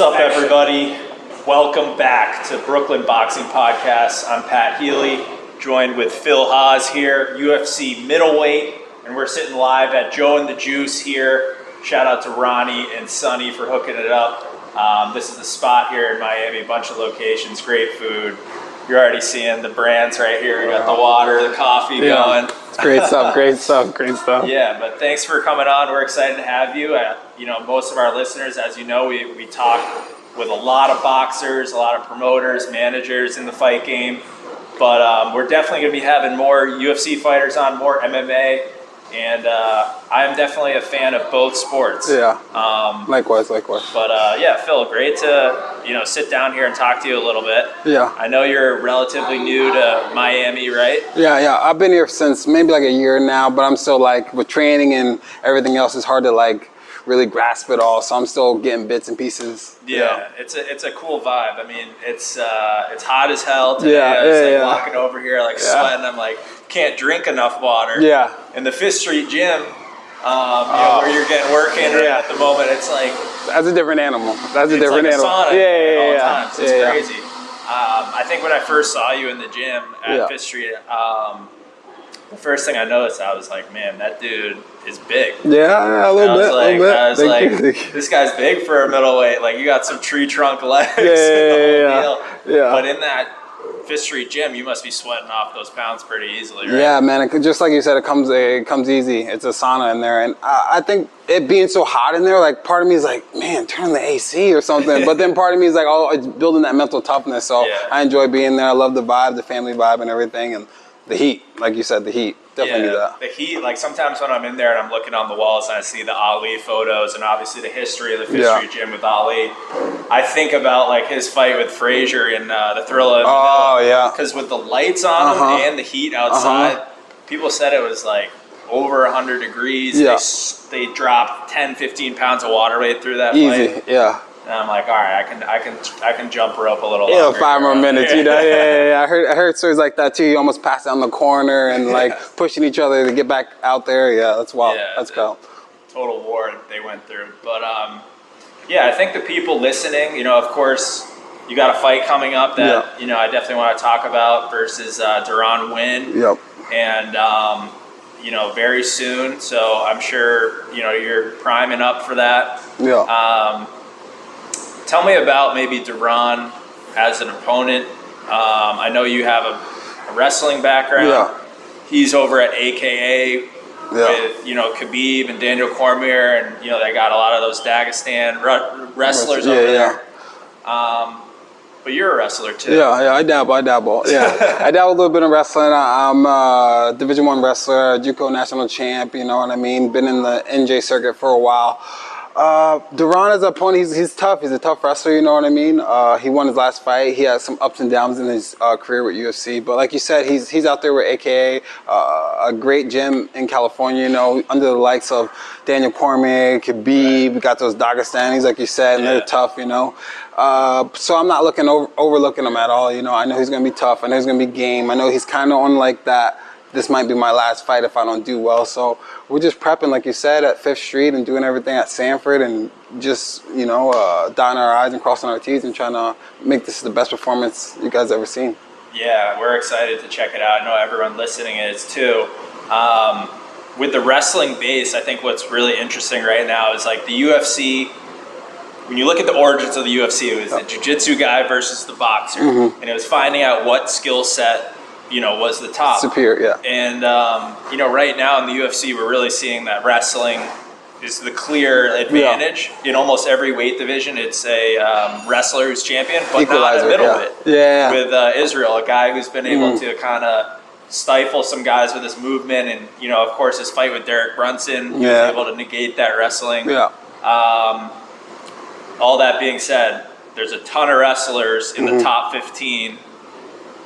What's up, everybody? Welcome back to Brooklyn Boxing Podcast. I'm Pat Healy, joined with Phil Hawes here, UFC Middleweight, and we're sitting live at Joe and the Juice here. Shout out to Ronnie and Sonny for hooking it up. This is the spot here in Miami, a bunch of locations, great food. You're already seeing the brands right here. You got the water, the coffee going. It's great stuff, great stuff, great stuff. Yeah, but thanks for coming on. We're excited to have you. Most of our listeners, as you know, we talk with a lot of boxers, a lot of promoters, managers in the fight game. But we're definitely going to be having more UFC fighters on, more MMA. And I am definitely a fan of both sports. Yeah. Likewise. But Phil, great to sit down here and talk to you a little bit. Yeah. I know you're relatively new to Miami, right? Yeah. I've been here since maybe like a year now, but I'm still with training and everything else, it's hard to really grasp it all. So I'm still getting bits and pieces. Yeah. It's a cool vibe. I mean, it's hot as hell today. I was walking over here sweating. I'm can't drink enough water. Yeah. In the Fifth Street gym, where you're getting work in at the moment, it's that's a different animal. That's a different animal. Sauna at all times. It's crazy. Yeah. I think when I first saw you in the gym at Fifth Street, the first thing I noticed, I was like, man, that dude is big. Yeah, a little bit. I was like, this guy's big for a middleweight. You got some tree trunk legs. Yeah. But in that Fifth Street gym, you must be sweating off those pounds pretty easily, right? Yeah, man. Just like you said, it comes easy. It's a sauna in there, and I think it being so hot in there, part of me is man, turn on the AC or something. But then part of me is oh, it's building that mental toughness. So I enjoy being there. I love the vibe, the family vibe, and everything, and the heat. Like you said, the heat. Definitely do that. The heat. Sometimes when I'm in there and I'm looking on the walls and I see the Ali photos and obviously the history of the Fifth Street gym with Ali, I think about his fight with Frazier in the Thrill of Manila. Yeah. Because with the lights on him and the heat outside, people said it was over 100 degrees. Yeah. They dropped 10, 15 pounds of water weight through that Easy. fight. Yeah. And I'm like, all right, I can jump rope a little longer. 5 more minutes, Yeah. I heard stories like that too. You almost passed down the corner and pushing each other to get back out there. Yeah, that's wild. Yeah, that's cool. Total war they went through. But I think the people listening, of course, you got a fight coming up that I definitely want to talk about versus Duron Win. Yep. And very soon. So I'm sure you're priming up for that. Yeah. Tell me about maybe Duron as an opponent. I know you have a wrestling background. Yeah. He's over at AKA with Khabib and Daniel Cormier, and they got a lot of those Dagestan wrestlers over there. But you're a wrestler too. Yeah, I dabble. Yeah, I dabble a little bit in wrestling. I'm a Division I wrestler, JUCO National Champion. You know what I mean? Been in the NJ circuit for a while. Duron as an opponent, he's tough. He's a tough wrestler, you know what I mean? He won his last fight. He had some ups and downs in his career with UFC. But like you said, he's out there with AKA, a great gym in California, under the likes of Daniel Cormier, Khabib. We got those Dagestanis, like you said, and they're tough, So I'm not overlooking him at all, I know he's going to be tough. I know he's going to be game. I know he's kind of on that. This might be my last fight if I don't do well. So we're just prepping, like you said, at Fifth Street and doing everything at Sanford and just, dotting our I's and crossing our T's and trying to make this the best performance you guys ever seen. Yeah, we're excited to check it out. I know everyone listening is too. With the wrestling base, I think what's really interesting right now is the UFC. When you look at the origins of the UFC, it was the jiu-jitsu guy versus the boxer. And it was finding out what skill set was the top. Superior, yeah. And, right now in the UFC, we're really seeing that wrestling is the clear advantage. In almost every weight division, it's a wrestler who's champion, but Equalizer, not a middleweight. Yeah. With Israel, a guy who's been able to kind of stifle some guys with his movement. And, of course, his fight with Derek Brunson, he was able to negate that wrestling. Yeah. All that being said, there's a ton of wrestlers in the top 15.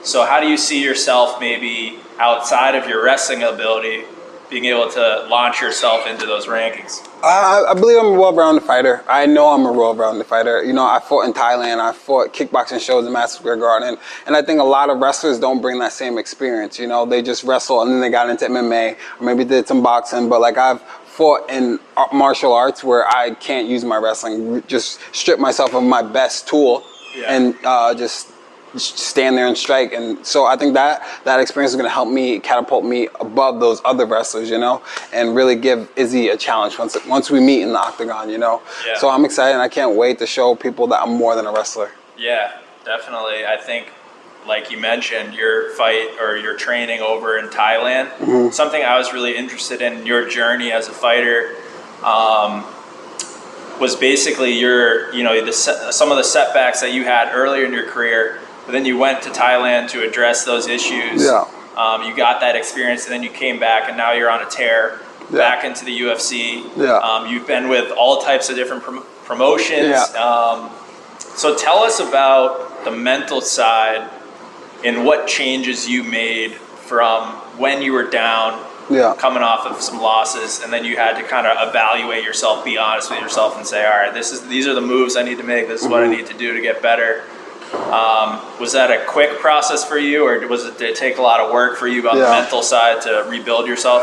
So how do you see yourself maybe outside of your wrestling ability being able to launch yourself into those rankings? I believe I'm a well-rounded fighter. I know I'm a well-rounded fighter. I fought in Thailand. I fought kickboxing shows in Madison Square Garden. And I think a lot of wrestlers don't bring that same experience. They just wrestle and then they got into MMA or maybe did some boxing. But I've fought in martial arts where I can't use my wrestling, just strip myself of my best tool and just stand there and strike. And so I think that experience is going to help me catapult me above those other wrestlers, you know, and really give Izzy a challenge once we meet in the octagon, you know. So I'm excited, and I can't wait to show people that I'm more than a wrestler. Yeah, definitely. I think, like you mentioned, your fight or your training over in Thailand, something I was really interested in your journey as a fighter was basically some of the setbacks that you had earlier in your career, but then you went to Thailand to address those issues. You got that experience, and then you came back, and now you're on a tear back into the UFC. You've been with all types of different promotions. So tell us about the mental side and what changes you made from when you were down, coming off of some losses, and then you had to kind of evaluate yourself, be honest with yourself, and say, all right, these are the moves I need to make. This is what I need to do to get better. Was that a quick process for you, or did it take a lot of work for you on the mental side to rebuild yourself?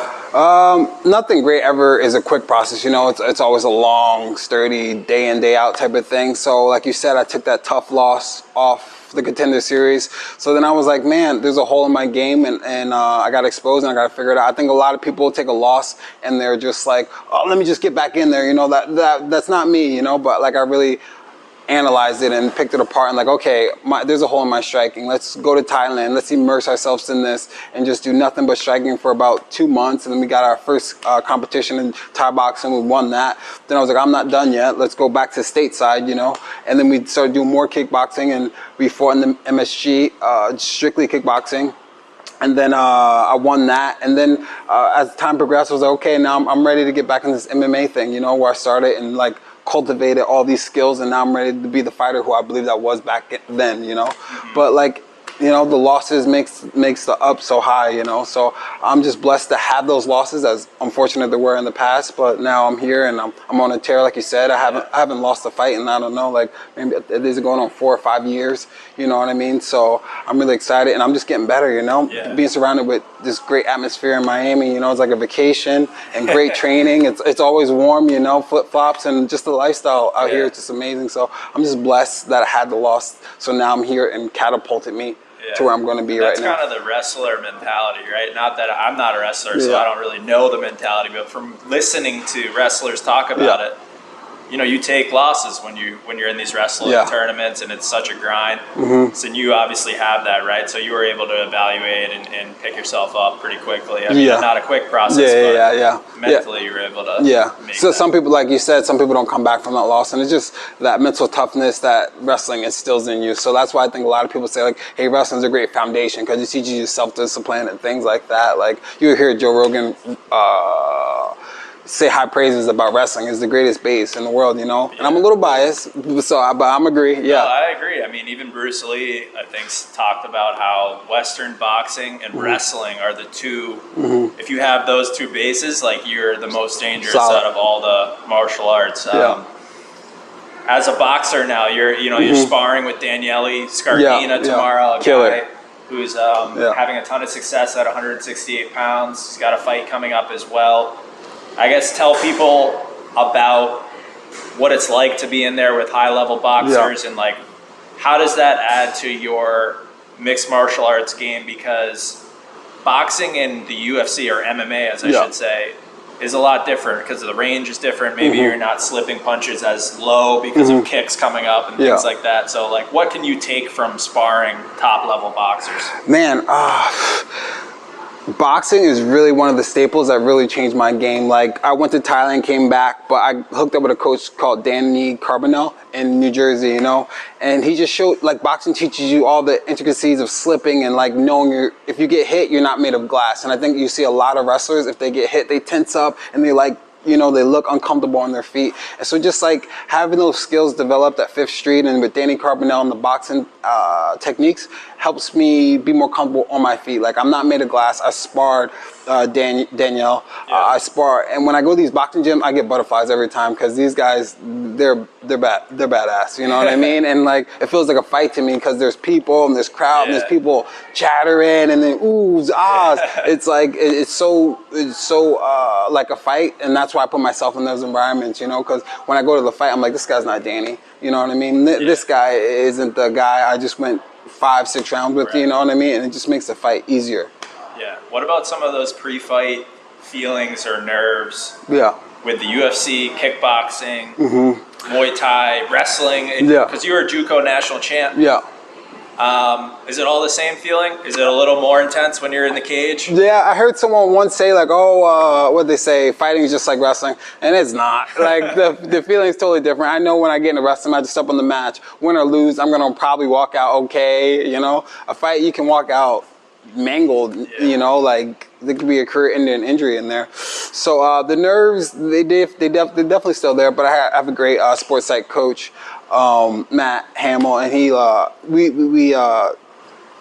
Nothing great ever is a quick process. You know, it's always a long, sturdy, day in, day out type of thing. So like you said, I took that tough loss off the Contender Series. So then I was like, man, there's a hole in my game, and I got exposed, and I got to figure it out. I think a lot of people take a loss and they're just like, oh, let me just get back in there. You know, that's not me, you know, but like I really analyzed it and picked it apart and like, okay, there's a hole in my striking. Let's go to Thailand. Let's immerse ourselves in this and just do nothing but striking for about 2 months. And then we got our first competition in Thai boxing. We won that. Then I was like, I'm not done yet. Let's go back to stateside, you know. And then we started doing more kickboxing, and we fought in the MSG, strictly kickboxing. And then I won that. And then as time progressed, I was like, okay, now I'm ready to get back in this MMA thing, you know, where I started and like cultivated all these skills, and now I'm ready to be the fighter who I believe I was back then, you know. But like, you know, the losses makes the up so high, you know. So I'm just blessed to have those losses, as unfortunate they were in the past. But now I'm here, and I'm on a tear, like you said. I haven't lost a fight in, I don't know, like maybe these are going on 4 or 5 years. You know what I mean? So I'm really excited, and I'm just getting better, you know. Being surrounded with this great atmosphere in Miami, you know, it's like a vacation and great training. It's always warm, you know, flip flops, and just the lifestyle out here is just amazing. So I'm just blessed that I had the loss. So now I'm here, and catapulted me to where I'm going to be right now. That's kind of the wrestler mentality, right? Not that I'm not a wrestler, so I don't really know the mentality, but from listening to wrestlers talk about it, you know, you take losses when you're in these wrestling tournaments, and it's such a grind. So you obviously have that, right? So you were able to evaluate and pick yourself up pretty quickly. I mean, not a quick process, but mentally you were able to make So that. some people, like you said, some people don't come back from that loss, and it's just that mental toughness that wrestling instills in you. So that's why I think a lot of people say, like, hey, wrestling's a great foundation because it teaches you self-discipline and things like that. Like, you hear Joe Rogan say high praises about wrestling. It's the greatest base in the world, you know. And I'm a little biased, but I'm agree. No, I agree. I mean, even Bruce Lee, I think, talked about how Western boxing and wrestling are the two. If you have those two bases, like, you're the most dangerous out of all the martial arts. As a boxer now, you're sparring with Daniele Scardina tomorrow, a guy who's having a ton of success at 168 pounds. He's got a fight coming up as well. I guess tell people about what it's like to be in there with high-level boxers, and like, how does that add to your mixed martial arts game? Because boxing in the UFC, or MMA as I should say, is a lot different because the range is different. Maybe you're not slipping punches as low because of kicks coming up and things like that. So like, what can you take from sparring top-level boxers? Man, boxing is really one of the staples that really changed my game. Like, I went to Thailand, came back, but I hooked up with a coach called Danny Carbonell in New Jersey, you know, and he just showed, like, boxing teaches you all the intricacies of slipping and like knowing if you get hit, you're not made of glass. And I think you see a lot of wrestlers, if they get hit, they tense up and they like, you know, they look uncomfortable on their feet. And so just like having those skills developed at 5th Street and with Danny Carbonell and the boxing techniques helps me be more comfortable on my feet. Like, I'm not made of glass. I sparred Danielle. I spar. And when I go to these boxing gyms, I get butterflies every time because these guys, they're they're badass. You know what I mean? And like it feels like a fight to me because there's people and there's crowd and there's people chattering and then oohs, ahs. It's like it's so like a fight, and that's why I put myself in those environments. You know, because when I go to the fight, I'm like, this guy's not Danny. You know what I mean? This guy isn't the guy I just went 5-6 rounds with. You know what I mean? And it just makes the fight easier. Yeah. What about some of those pre-fight feelings or nerves? Yeah. With the UFC, kickboxing, Muay Thai, wrestling, because you were a JUCO National Champ. Yeah. Is it all the same feeling? Is it a little more intense when you're in the cage? Yeah, I heard someone once say like, what'd they say? Fighting is just like wrestling, and it's not. Like the feeling's totally different. I know when I get into wrestling, I just step on the match, win or lose, I'm gonna probably walk out okay. You know, a fight you can walk out mangled. You know, like there could be a career-ending injury in there. So the nerves, they're definitely still there. But I have a great sports psych coach, Matt Hamill, and he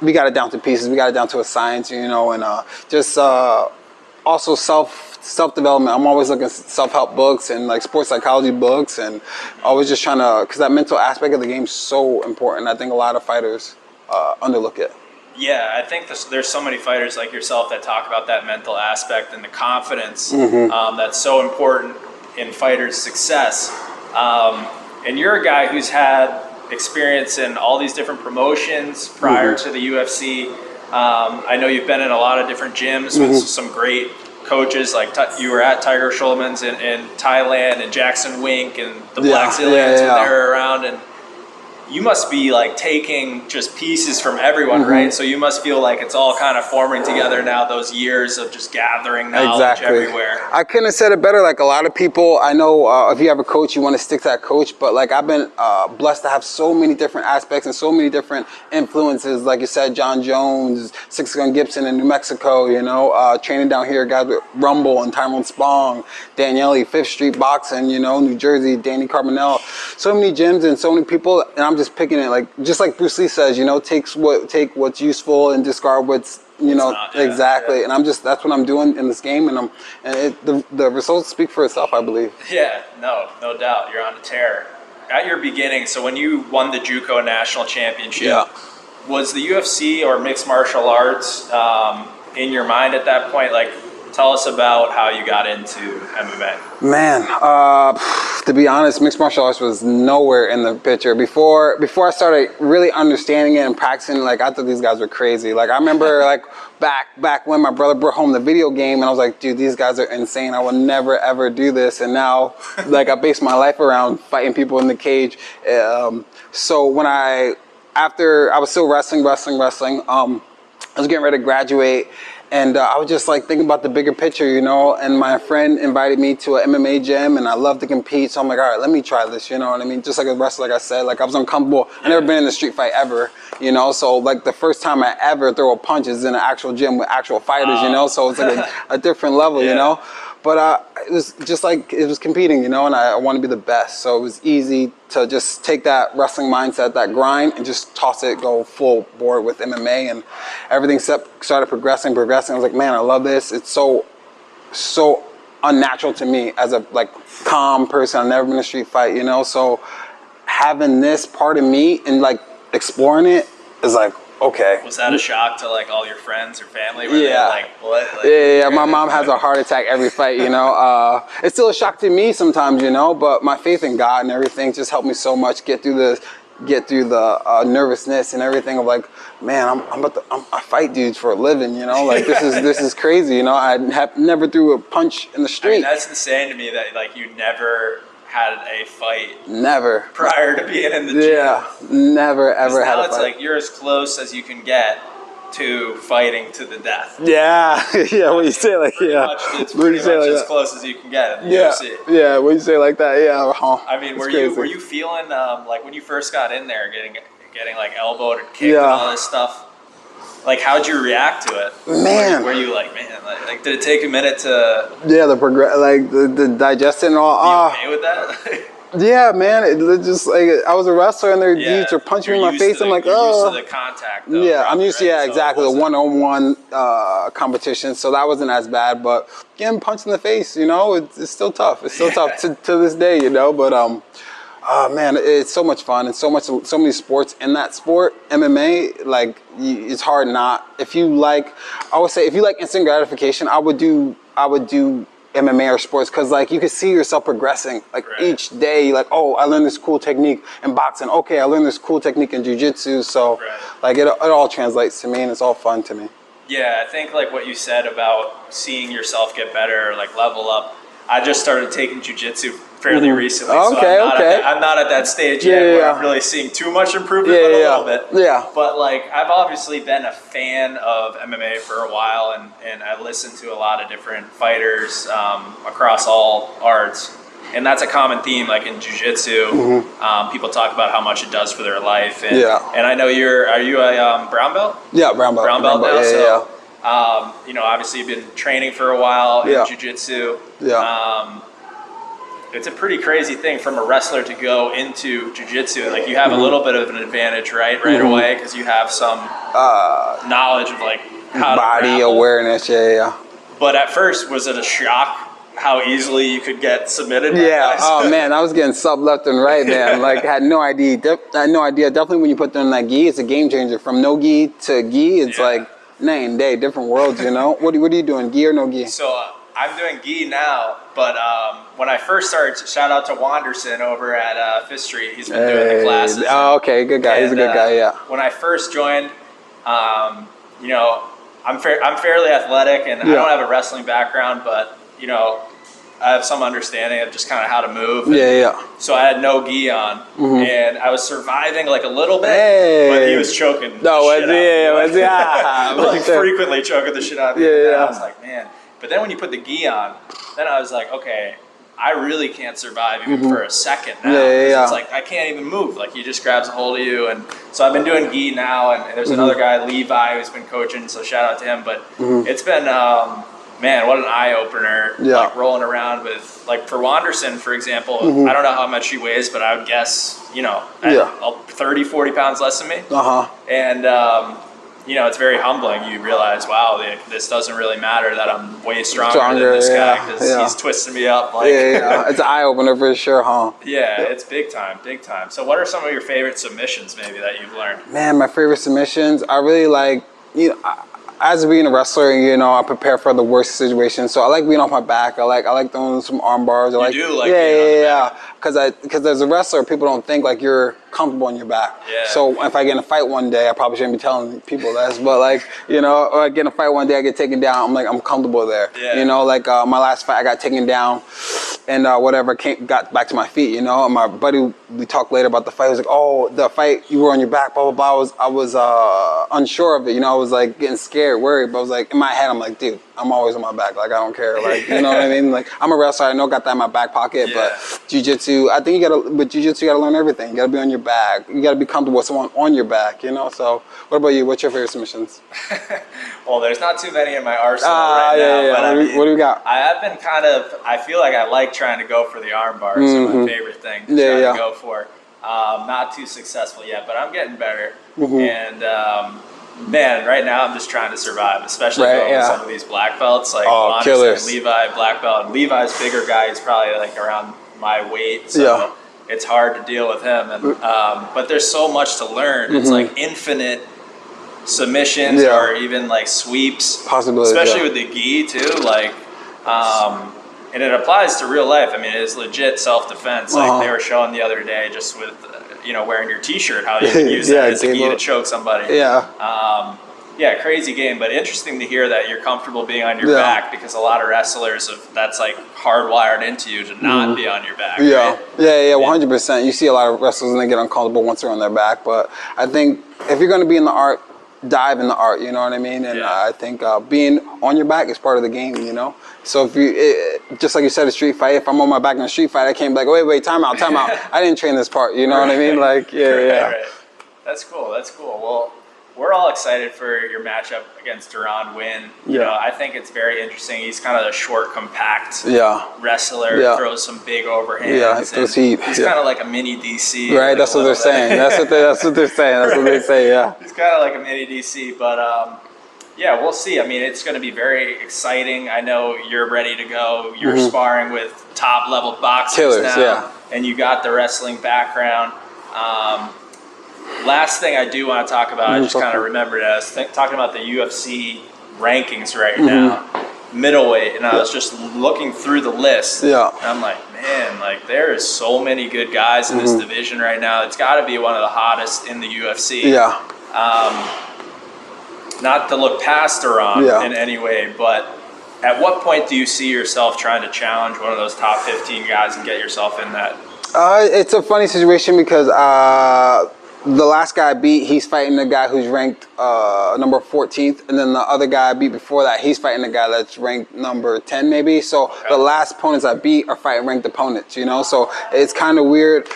we got it down to pieces. We got it down to a science, you know, and just also self-development. I'm always looking at self-help books and like sports psychology books, and always just trying to, because that mental aspect of the game is so important. I think a lot of fighters underlook it. Yeah, I think there's so many fighters like yourself that talk about that mental aspect and the confidence that's so important in fighters' success. And you're a guy who's had experience in all these different promotions prior to the UFC. I know you've been in a lot of different gyms with some great coaches. Like you were at Tiger Schulman's in Thailand, and Jackson Wink and the Black Zillions when they were around. And you must be like taking just pieces from everyone, right? So you must feel like it's all kind of forming together now, those years of just gathering knowledge everywhere. I couldn't have said it better. Like a lot of people, I know if you have a coach, you want to stick to that coach. But like I've been blessed to have so many different aspects and so many different influences. Like you said, John Jones, Six Gun Gibson in New Mexico, you know, training down here, guys with Rumble and Tyrone Spong, Daniele, Fifth Street Boxing, you know, New Jersey, Danny Carbonell. So many gyms and so many people, and I'm just picking it, like just like Bruce Lee says, you know, take what's useful and discard what's, you know, exactly. And I'm just, that's what I'm doing in this game, and the results speak for itself, I believe. Yeah, no doubt. You're on a tear. At your beginning, so when you won the JUCO National Championship, was the UFC or mixed martial arts in your mind at that point? Like, tell us about how you got into MMA. Man, to be honest, mixed martial arts was nowhere in the picture. Before I started really understanding it and practicing, like I thought these guys were crazy. Like I remember like back when my brother brought home the video game, and I was like, dude, these guys are insane. I will never ever do this. And now like I base my life around fighting people in the cage. So when after I was still wrestling, I was getting ready to graduate. And I was just like thinking about the bigger picture, you know, and my friend invited me to an MMA gym, and I love to compete. So I'm like, all right, let me try this, you know what I mean? Just like a wrestler, like I said, like I was uncomfortable. I never been in a street fight ever, you know? So like the first time I ever throw a punch is in an actual gym with actual fighters, you know? So it's like a different level, you know? But it was just like, it was competing, you know, and I want to be the best. So it was easy to just take that wrestling mindset, that grind, and just toss it, go full board with MMA, and everything started progressing. I was like, man, I love this. It's so unnatural to me as a like calm person. I've never been in a street fight, you know? So having this part of me and like exploring it is like, okay. Was that a shock to like all your friends or family? Were they like, what? Like, yeah. My mom has a heart attack every fight, you know. It's still a shock to me sometimes, you know, but my faith in God and everything just helped me so much get through the nervousness and everything of like, man, I fight dudes for a living, you know, like this is crazy, you know. I have never threw a punch in the street. I mean, that's insane to me that like you never had a fight. Never. Prior to being in the gym. Yeah, never ever had a fight. Now it's like you're as close as you can get to fighting to the death. Yeah, yeah. When you say like, it's pretty much as close as you can get in the UFC. Yeah, when you say like that, I mean, were you feeling like when you first got in there, getting like elbowed and kicked and all this stuff? Like, how'd you react to it? Man, were you like, man, like did it take a minute to? Yeah, the digest it and all. You okay with that? Yeah, man. It just like I was a wrestler and dudes are punching me in my face. I'm like, oh. You're used to the contact. Though, yeah, I'm used to exactly the one-on-one competition. So that wasn't as bad, but getting punched in the face, you know, it's still tough. It's still tough to this day, you know. But Man, it's so much fun and so many sports in that sport. MMA, like it's hard not. If you like, I would say if you like instant gratification, I would do MMA or sports because like you can see yourself progressing like each day. Like, oh, I learned this cool technique in boxing. Okay, I learned this cool technique in jiu-jitsu. So like it all translates to me and it's all fun to me. Yeah, I think like what you said about seeing yourself get better, like level up. I just started taking jiu-jitsu fairly recently, so I'm not at that stage yet where I'm really seeing too much improvement, but a little bit. Yeah. But like I've obviously been a fan of MMA for a while, and I listened to a lot of different fighters across all arts, and that's a common theme. Like in jiu-jitsu, people talk about how much it does for their life, and I know are you a brown belt? Yeah, brown belt. Brown belt now. You know, obviously you've been training for a while in jiu-jitsu. It's a pretty crazy thing from a wrestler to go into jiu-jitsu. Like you have a little bit of an advantage, right away, because you have some knowledge of like how body to grapple. Awareness. But at first, was it a shock how easily you could get submitted? Oh man, I was getting sub left and right, man. Like had no idea. Definitely when you put them in that gi, it's a game changer. From no gi to gi, it's like night and day, different worlds. You know. What are you doing? Gi or no gi? So. I'm doing gi now, but when I first started, shout out to Wanderson over at Fifth Street. He's been doing the classes. Oh, okay, good guy. He's a good guy. Yeah. When I first joined, you know, I'm fairly athletic, and I don't have a wrestling background, but you know, I have some understanding of just kind of how to move. So I had no gi on, and I was surviving like a little bit, but he was choking. Like frequently choking the shit out of me. And I was like, man. But then when you put the gi on, then I was like, okay, I really can't survive even for a second now. It's like I can't even move. Like he just grabs a hold of you. And so I've been doing gi now, and there's another guy, Levi, who's been coaching, so shout out to him. But it's been, man, what an eye-opener, like rolling around with, like for Wanderson, for example, I don't know how much he weighs, but I would guess, you know, 30, 40 pounds less than me. And, you know, it's very humbling. You realize, wow, this doesn't really matter that I'm way stronger than this guy because he's twisting me up. Like, it's an eye opener for sure, huh? Yeah, it's big time, big time. So, what are some of your favorite submissions, maybe, that you've learned? Man, my favorite submissions, I really like, you know, as being a wrestler, you know, I prepare for the worst situations. So I like being off my back. I like throwing some arm bars. You do like being on the back. Because as a wrestler, people don't think like you're comfortable on your back. So if I get in a fight one day, I probably shouldn't be telling people this, but like, you know, or I get in a fight one day, I get taken down. I'm like, I'm comfortable there. You know, like my last fight, I got taken down, and whatever, got back to my feet. You know, and my buddy, we talked later about the fight. He was like, oh, the fight, you were on your back, blah blah blah. I was unsure of it. You know, I was like getting scared, worried, but I was like in my head, I'm like, dude, I'm always on my back. Like I don't care. Like you know what I mean? Like I'm a wrestler. I know I got that in my back pocket, but jiu-jitsu, I think with jiu-jitsu, you gotta learn everything. You gotta be on your back. You gotta be comfortable with someone on your back. You know. So what about you? What's your favorite submissions? Well, there's not too many in my arsenal right now. But I mean, what do we got? I have been I feel like I like trying to go for the arm bars. Are my favorite thing to try to go for. Not too successful yet, but I'm getting better. And man, right now I'm just trying to survive, especially going with some of these black belts like Wanderson, Levi, black belt. And Levi's bigger guy. He's probably like around my weight, so it's hard to deal with him. And but there's so much to learn. It's like infinite submissions or even like sweeps, especially with the gi too. Like, and it applies to real life. I mean, it is legit self-defense. Like they were showing the other day, just with you know, wearing your T-shirt, how you can use that as a gi to choke somebody. Yeah, crazy game, but interesting to hear that you're comfortable being on your back, because a lot of wrestlers, that's like hardwired into you to not be on your back. Right? 100%. You see a lot of wrestlers and they get uncomfortable once they're on their back, but I think if you're going to be in the art, dive in the art, you know what I mean? And I think being on your back is part of the game, you know? So if you, just like you said, a street fight, if I'm on my back in a street fight, I can't be like, wait, time out. I didn't train this part, you know what I mean? Like, Right. That's cool. Well, we're all excited for your matchup against Duron Win. You know, I think it's very interesting. He's kind of a short, compact wrestler, throws some big overhands. He's kind of like a mini DC. Right, that's what they're saying. That's what they're saying. That's what they say, He's kind of like a mini DC, but yeah, we'll see. I mean, it's going to be very exciting. I know you're ready to go. You're sparring with top-level boxers now. and you got the wrestling background. Last thing I do want to talk about, I just kind of remembered as talking about the UFC rankings right now, middleweight, and I was just looking through the list. Yeah. And I'm like, man, like there is so many good guys in this division right now. It's got to be one of the hottest in the UFC. Yeah. Not to look past Duron in any way, but at what point do you see yourself trying to challenge one of those top 15 guys and get yourself in that? It's a funny situation because the last guy I beat, he's fighting the guy who's ranked number 14th, and then the other guy I beat before that, he's fighting the guy that's ranked number 10 maybe. So the last opponents I beat are fighting ranked opponents, you know. So it's kind of weird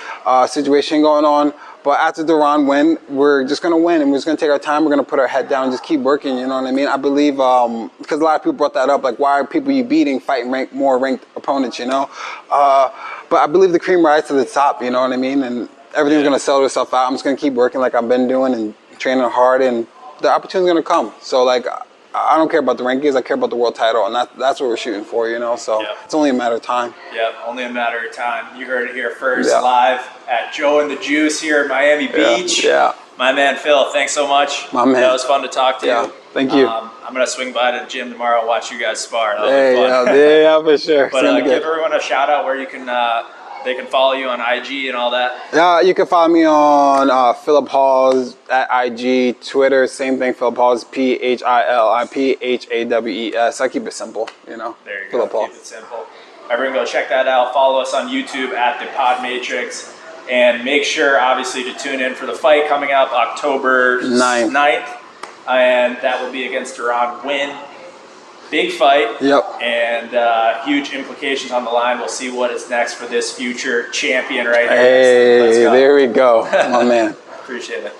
situation going on. But after Duron Win, we're just going to win, and we're just going to take our time. We're going to put our head down and just keep working, you know what I mean? I believe, because a lot of people brought that up, like, why are people you beating fighting more ranked opponents, you know? But I believe the cream rises to the top, you know what I mean? And everything's going to sell itself out. I'm just going to keep working like I've been doing and training hard, and the opportunity's going to come. So, like, I don't care about the rankings. I care about the world title, and that's what we're shooting for, you know? So it's only a matter of time. Yeah, only a matter of time. You heard it here first, live at Joe and the Juice here in Miami Beach. Yeah. My man, Phil, thanks so much. My man. That was fun to talk to you. Thank you. I'm going to swing by to the gym tomorrow and watch you guys spar. That'll be fun. Yeah, for sure. But give everyone a shout out where you can... they can follow you on IG and all that. You can follow me on Phillip Hawes at IG, Twitter, same thing, Phillip Hawes, PHILIP HAWES. I keep it simple, you know. There you Phillip go. Hawes. Keep it simple. Everyone go check that out. Follow us on YouTube at The Pod Matrix. And make sure, obviously, to tune in for the fight coming up October 9th. And that will be against Duron Win. Big fight. Yep. And huge implications on the line. We'll see what is next for this future champion right here. Hey, there we go. My man. Appreciate it.